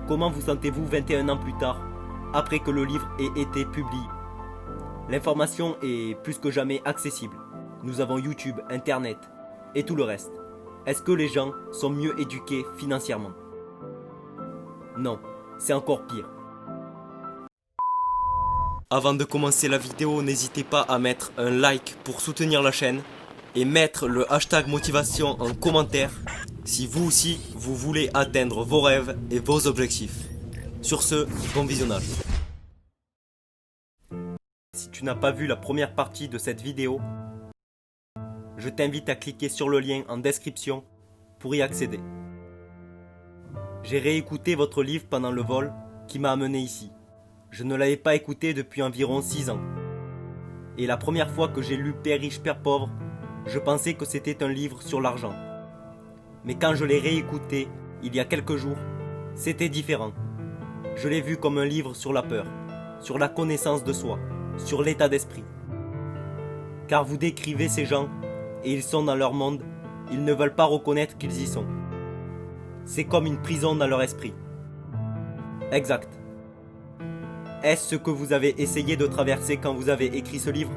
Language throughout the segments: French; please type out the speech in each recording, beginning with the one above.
Comment vous sentez-vous 21 ans plus tard, après que le livre ait été publié? L'information est plus que jamais accessible. Nous avons YouTube, Internet et tout le reste. Est-ce que les gens sont mieux éduqués financièrement? Non, c'est encore pire. Avant de commencer la vidéo, n'hésitez pas à mettre un like pour soutenir la chaîne et mettre le hashtag motivation en commentaire si vous aussi vous voulez atteindre vos rêves et vos objectifs. Sur ce, bon visionnage. Si tu n'as pas vu la première partie de cette vidéo, je t'invite à cliquer sur le lien en description pour y accéder. J'ai réécouté votre livre pendant le vol qui m'a amené ici. Je ne l'avais pas écouté depuis environ 6 ans. Et la première fois que j'ai lu Père riche, Père pauvre, je pensais que c'était un livre sur l'argent. Mais quand je l'ai réécouté il y a quelques jours, c'était différent. Je l'ai vu comme un livre sur la peur, sur la connaissance de soi, sur l'état d'esprit. Car vous décrivez ces gens et ils sont dans leur monde, ils ne veulent pas reconnaître qu'ils y sont. C'est comme une prison dans leur esprit. Exact. Est-ce ce que vous avez essayé de traverser quand vous avez écrit ce livre?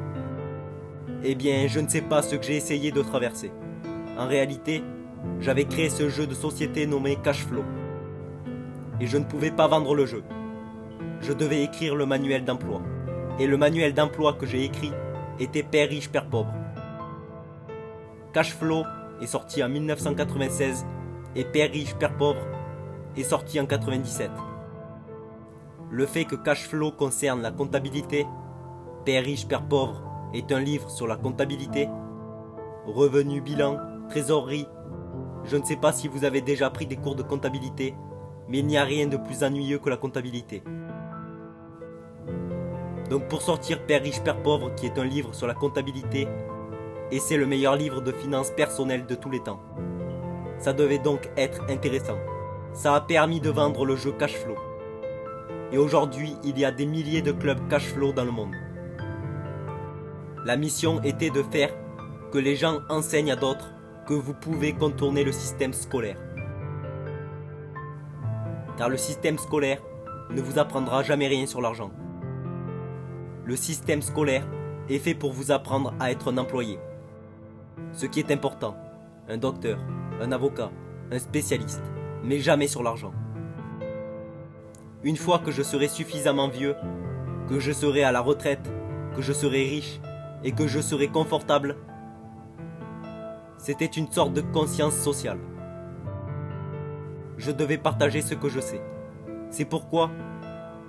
Eh bien, je ne sais pas ce que j'ai essayé de traverser. En réalité, j'avais créé ce jeu de société nommé Cashflow. Et je ne pouvais pas vendre le jeu. Je devais écrire le manuel d'emploi. Et le manuel d'emploi que j'ai écrit était Père riche, Père pauvre. Cashflow est sorti en 1996 et Père riche, Père pauvre est sorti en 1997. Le fait que Cashflow concerne la comptabilité, Père riche, Père pauvre est un livre sur la comptabilité, revenu, bilan, trésorerie. Je ne sais pas si vous avez déjà pris des cours de comptabilité, mais il n'y a rien de plus ennuyeux que la comptabilité. Donc pour sortir Père riche, Père pauvre, qui est un livre sur la comptabilité, et c'est le meilleur livre de finances personnelles de tous les temps. Ça devait donc être intéressant. Ça a permis de vendre le jeu Cashflow. Et aujourd'hui, il y a des milliers de clubs Cashflow dans le monde. La mission était de faire que les gens enseignent à d'autres que vous pouvez contourner le système scolaire. Car le système scolaire ne vous apprendra jamais rien sur l'argent. Le système scolaire est fait pour vous apprendre à être un employé. Ce qui est important, un docteur, un avocat, un spécialiste, mais jamais sur l'argent. Une fois que je serai suffisamment vieux, que je serai à la retraite, que je serai riche et que je serai confortable, c'était une sorte de conscience sociale. Je devais partager ce que je sais. C'est pourquoi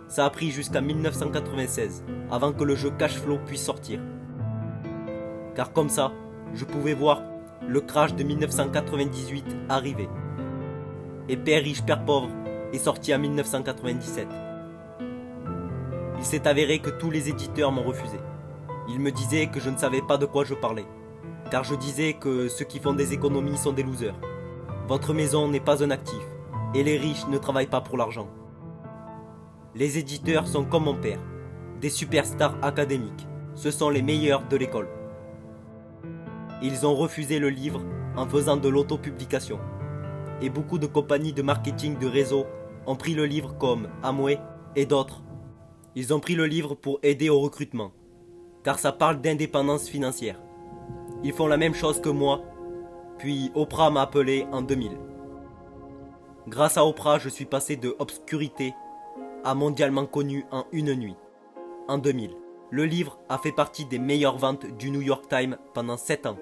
ça a pris jusqu'à 1996 avant que le jeu Cashflow puisse sortir. Car comme ça, je pouvais voir le crash de 1998 arriver. Et Père riche, Père pauvre est sorti en 1997. Il s'est avéré que tous les éditeurs m'ont refusé. Ils me disaient que je ne savais pas de quoi je parlais. Car je disais que ceux qui font des économies sont des losers. Votre maison n'est pas un actif. Et les riches ne travaillent pas pour l'argent. Les éditeurs sont comme mon père. Des superstars académiques. Ce sont les meilleurs de l'école. Ils ont refusé le livre en faisant de l'autopublication. Et beaucoup de compagnies de marketing de réseau ont pris le livre comme Amway et d'autres. Ils ont pris le livre pour aider au recrutement. Car ça parle d'indépendance financière. Ils font la même chose que moi, puis Oprah m'a appelé en 2000. Grâce à Oprah, je suis passé de obscurité à mondialement connu en une nuit, en 2000. Le livre a fait partie des meilleures ventes du New York Times pendant 7 ans,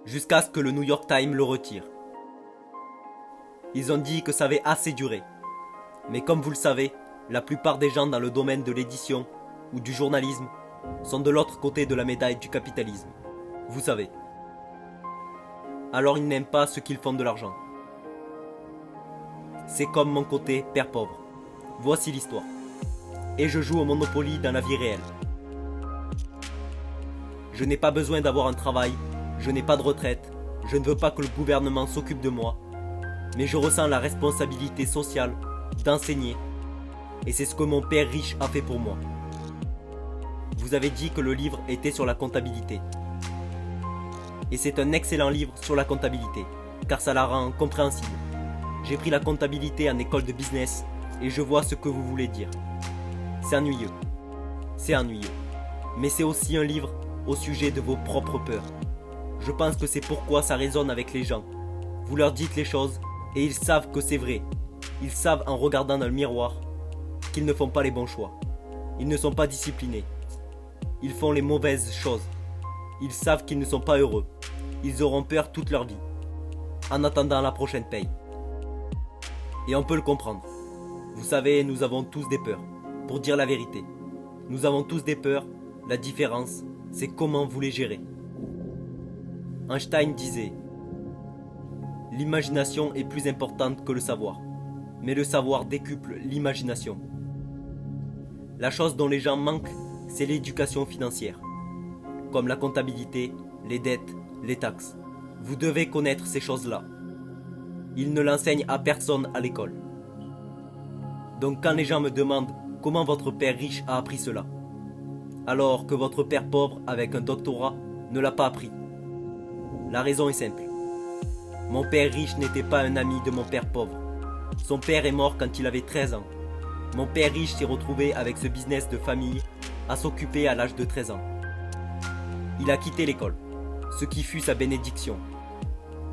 jusqu'à ce que le New York Times le retire. Ils ont dit que ça avait assez duré. Mais comme vous le savez, la plupart des gens dans le domaine de l'édition ou du journalisme sont de l'autre côté de la médaille du capitalisme. Vous savez. Alors ils n'aiment pas ceux qui font de l'argent. C'est comme mon côté père pauvre. Voici l'histoire. Et je joue au Monopoly dans la vie réelle. Je n'ai pas besoin d'avoir un travail, je n'ai pas de retraite, je ne veux pas que le gouvernement s'occupe de moi, mais je ressens la responsabilité sociale d'enseigner, et c'est ce que mon père riche a fait pour moi. Vous avez dit que le livre était sur la comptabilité. Et c'est un excellent livre sur la comptabilité, car ça la rend compréhensible. J'ai pris la comptabilité en école de business et je vois ce que vous voulez dire. C'est ennuyeux. C'est ennuyeux. Mais c'est aussi un livre au sujet de vos propres peurs. Je pense que c'est pourquoi ça résonne avec les gens. Vous leur dites les choses et ils savent que c'est vrai. Ils savent en regardant dans le miroir qu'ils ne font pas les bons choix. Ils ne sont pas disciplinés. Ils font les mauvaises choses. Ils savent qu'ils ne sont pas heureux. Ils auront peur toute leur vie. En attendant la prochaine paye. Et on peut le comprendre. Vous savez, nous avons tous des peurs. Pour dire la vérité. Nous avons tous des peurs. La différence, c'est comment vous les gérez. Einstein disait: l'imagination est plus importante que le savoir. Mais le savoir décuple l'imagination. La chose dont les gens manquent, c'est l'éducation financière. Comme la comptabilité, les dettes, les taxes. Vous devez connaître ces choses-là. Ils ne l'enseignent à personne à l'école. Donc quand les gens me demandent comment votre père riche a appris cela, alors que votre père pauvre avec un doctorat ne l'a pas appris, la raison est simple. Mon père riche n'était pas un ami de mon père pauvre. Son père est mort quand il avait 13 ans. Mon père riche s'est retrouvé avec ce business de famille à s'occuper à l'âge de 13 ans. Il a quitté l'école, ce qui fut sa bénédiction.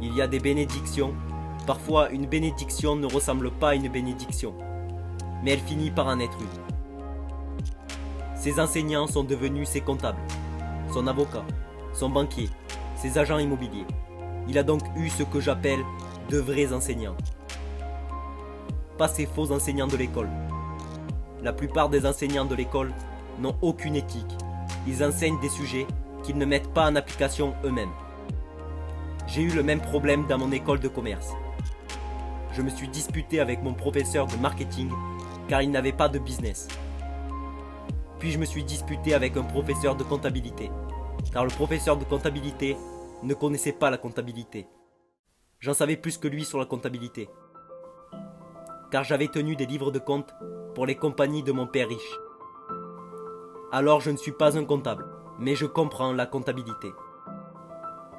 Il y a des bénédictions. Parfois, une bénédiction ne ressemble pas à une bénédiction, mais elle finit par en être une. Ses enseignants sont devenus ses comptables, son avocat, son banquier, ses agents immobiliers. Il a donc eu ce que j'appelle de vrais enseignants. Pas ces faux enseignants de l'école. La plupart des enseignants de l'école n'ont aucune éthique. Ils enseignent des sujets qu'ils ne mettent pas en application eux-mêmes. J'ai eu le même problème dans mon école de commerce. Je me suis disputé avec mon professeur de marketing car il n'avait pas de business. Puis je me suis disputé avec un professeur de comptabilité car le professeur de comptabilité ne connaissait pas la comptabilité. J'en savais plus que lui sur la comptabilité car j'avais tenu des livres de compte pour les compagnies de mon père riche. Alors je ne suis pas un comptable, mais je comprends la comptabilité.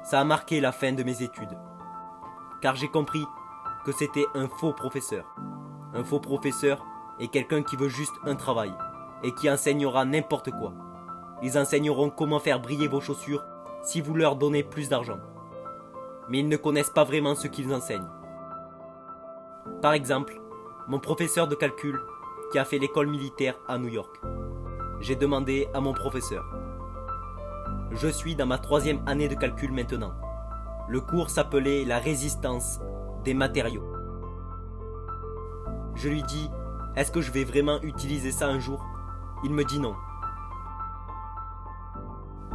Ça a marqué la fin de mes études, car j'ai compris que c'était un faux professeur. Un faux professeur est quelqu'un qui veut juste un travail et qui enseignera n'importe quoi. Ils enseigneront comment faire briller vos chaussures si vous leur donnez plus d'argent. Mais ils ne connaissent pas vraiment ce qu'ils enseignent. Par exemple, mon professeur de calcul qui a fait l'école militaire à New York. J'ai demandé à mon professeur. Je suis dans ma 3e année de calcul maintenant. Le cours s'appelait la résistance des matériaux. Je lui dis, est-ce que je vais vraiment utiliser ça un jour? Il me dit non.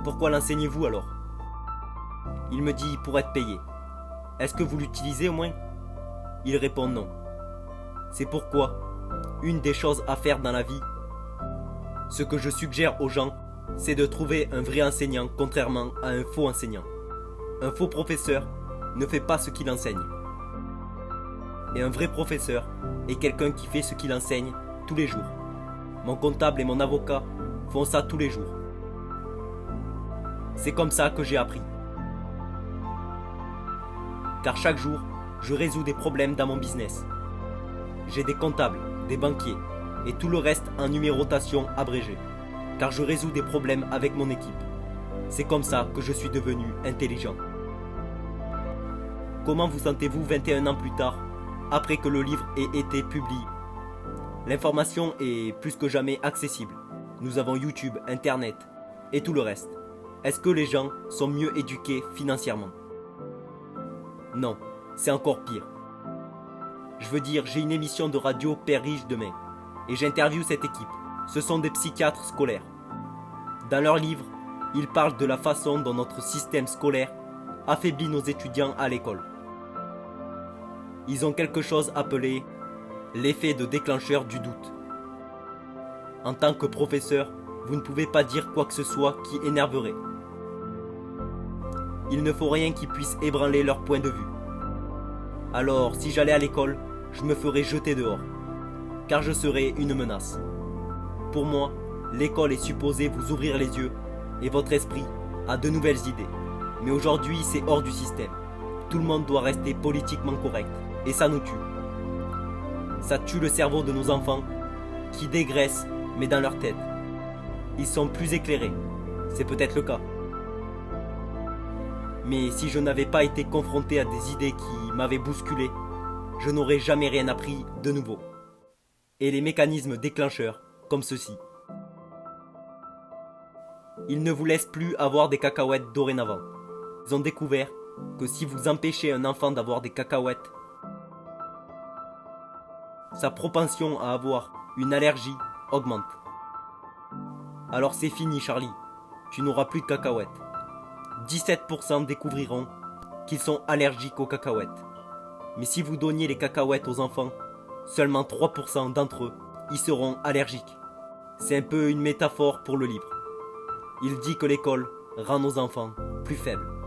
Pourquoi l'enseignez-vous alors? Il me dit pour être payé. Est-ce que vous l'utilisez au moins? Il répond non. C'est pourquoi, une des choses à faire dans la vie, ce que je suggère aux gens, c'est de trouver un vrai enseignant contrairement à un faux enseignant. Un faux professeur ne fait pas ce qu'il enseigne. Et un vrai professeur est quelqu'un qui fait ce qu'il enseigne tous les jours. Mon comptable et mon avocat font ça tous les jours. C'est comme ça que j'ai appris. Car chaque jour, je résous des problèmes dans mon business. J'ai des comptables, des banquiers et tout le reste en numérotation abrégée. Car je résous des problèmes avec mon équipe. C'est comme ça que je suis devenu intelligent. Comment vous sentez-vous 21 ans plus tard, après que le livre ait été publié? L'information est plus que jamais accessible. Nous avons YouTube, Internet et tout le reste. Est-ce que les gens sont mieux éduqués financièrement? Non, c'est encore pire. Je veux dire, j'ai une émission de radio Père Riche demain et j'interviewe cette équipe. Ce sont des psychiatres scolaires. Dans leur livre, ils parlent de la façon dont notre système scolaire affaiblit nos étudiants à l'école. Ils ont quelque chose appelé l'effet de déclencheur du doute. En tant que professeur, vous ne pouvez pas dire quoi que ce soit qui énerverait. Il ne faut rien qui puisse ébranler leur point de vue. Alors, si j'allais à l'école, je me ferais jeter dehors, car je serais une menace. Pour moi, l'école est supposée vous ouvrir les yeux et votre esprit à de nouvelles idées. Mais aujourd'hui, c'est hors du système. Tout le monde doit rester politiquement correct, et ça nous tue. Ça tue le cerveau de nos enfants, qui dégraissent, mais dans leur tête. Ils sont plus éclairés, c'est peut-être le cas. Mais si je n'avais pas été confronté à des idées qui m'avaient bousculé, je n'aurais jamais rien appris de nouveau. Et les mécanismes déclencheurs, comme ceci. Ils ne vous laissent plus avoir des cacahuètes dorénavant. Ils ont découvert que si vous empêchez un enfant d'avoir des cacahuètes, sa propension à avoir une allergie augmente. Alors c'est fini Charlie, tu n'auras plus de cacahuètes. 17% découvriront qu'ils sont allergiques aux cacahuètes. Mais si vous donniez les cacahuètes aux enfants, seulement 3% d'entre eux y seront allergiques. C'est un peu une métaphore pour le livre. Il dit que l'école rend nos enfants plus faibles.